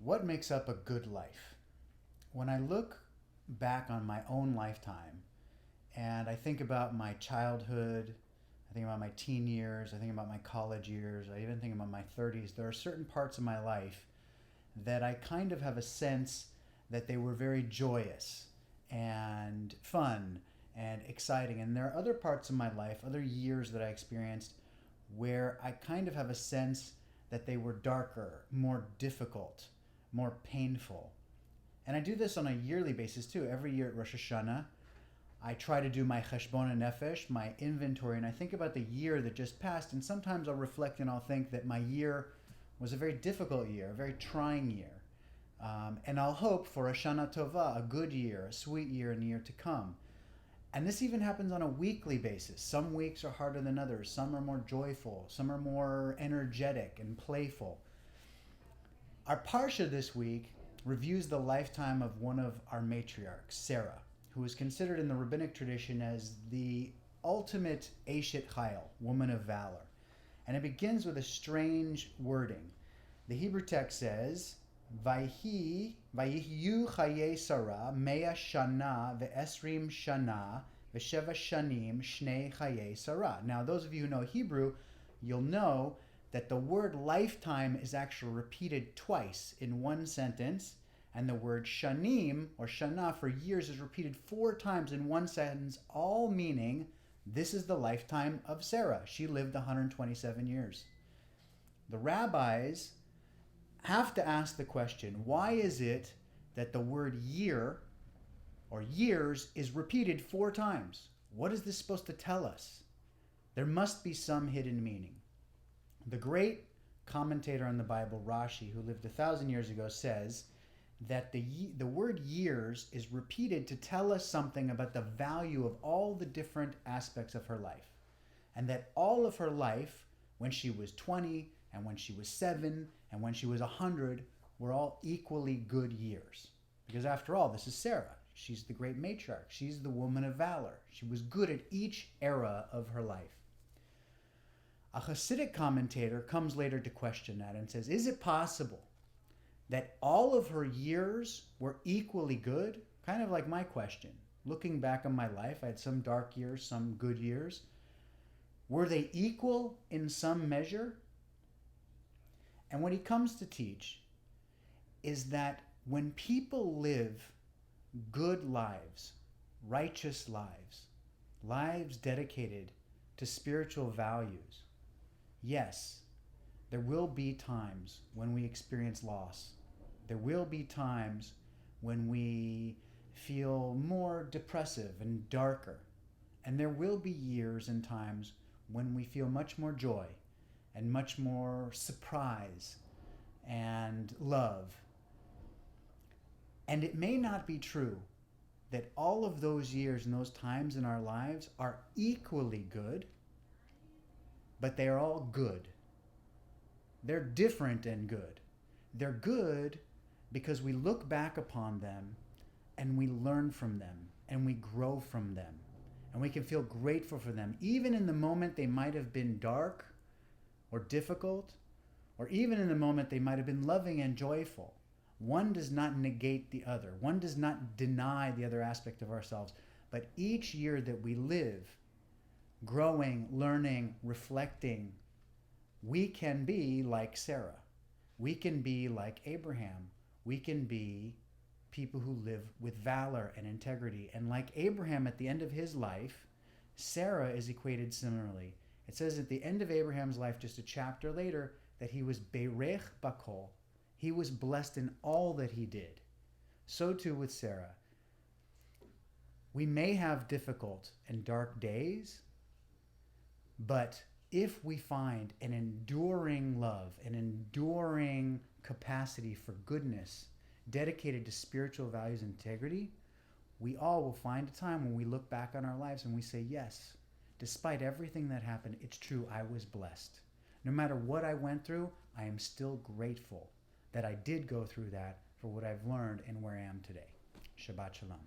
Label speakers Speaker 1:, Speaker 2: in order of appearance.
Speaker 1: What makes up a good life? When I look back on my own lifetime and I think about my childhood, I think about my teen years, I think about my college years, I even think about my 30s, there are certain parts of my life that I kind of have a sense that they were very joyous and fun and exciting. And there are other parts of my life, other years that I experienced, where I kind of have a sense that they were darker, more difficult, more painful. And I do this on a yearly basis too. Every year at Rosh Hashanah, I try to do my cheshbon nefesh, my inventory, and I think about the year that just passed. And sometimes I'll reflect and I'll think that my year was a very difficult year, a very trying year. And I'll hope for a Shana Tova, a good year, a sweet year in the year to come. And this even happens on a weekly basis. Some weeks are harder than others. Some are more joyful. Some are more energetic and playful. Our Parsha this week reviews the lifetime of one of our matriarchs, Sarah, who is considered in the rabbinic tradition as the ultimate Eshet Chayil, woman of valor. And it begins with a strange wording. The Hebrew text says, Vayiyu Chayei Sarah, mea shana ve'esrim shana ve'sheva shanim shnei Chayei Sarah. Now, those of you who know Hebrew, you'll know that the word lifetime is actually repeated twice in one sentence, and the word shanim, or shana, for years is repeated 4 times in one sentence, all meaning this is the lifetime of Sarah. She lived 127 years. The rabbis have to ask the question, why is it that the word year or years is repeated 4 times? What is this supposed to tell us? There must be some hidden meaning. The great commentator on the Bible, Rashi, who lived 1,000 years ago, says that the word years is repeated to tell us something about the value of all the different aspects of her life. And that all of her life, when she was 20, and when she was 7, and when she was 100, were all equally good years. Because after all, this is Sarah. She's the great matriarch. She's the woman of valor. She was good at each era of her life. A Hasidic commentator comes later to question that and says, is it possible that all of her years were equally good? Kind of like my question. Looking back on my life, I had some dark years, some good years. Were they equal in some measure? And what he comes to teach is that when people live good lives, righteous lives, lives dedicated to spiritual values, yes, there will be times when we experience loss. There will be times when we feel more depressive and darker. And there will be years and times when we feel much more joy and much more surprise and love. And it may not be true that all of those years and those times in our lives are equally good, but they are all good. They're different and good. They're good because we look back upon them and we learn from them and we grow from them and we can feel grateful for them. Even in the moment they might have been dark or difficult, or even in the moment they might have been loving and joyful. One does not negate the other. One does not deny the other aspect of ourselves. But each year that we live, growing, learning, reflecting, we can be like Sarah. We can be like Abraham. We can be people who live with valor and integrity. And like Abraham at the end of his life, Sarah is equated similarly. It says at the end of Abraham's life, just a chapter later, that he was Berech Bakol. He was blessed in all that he did. So too with Sarah. We may have difficult and dark days, but if we find an enduring love, an enduring capacity for goodness, dedicated to spiritual values and integrity, we all will find a time when we look back on our lives and we say, yes, despite everything that happened, it's true, I was blessed. No matter what I went through, I am still grateful that I did go through that for what I've learned and where I am today. Shabbat Shalom.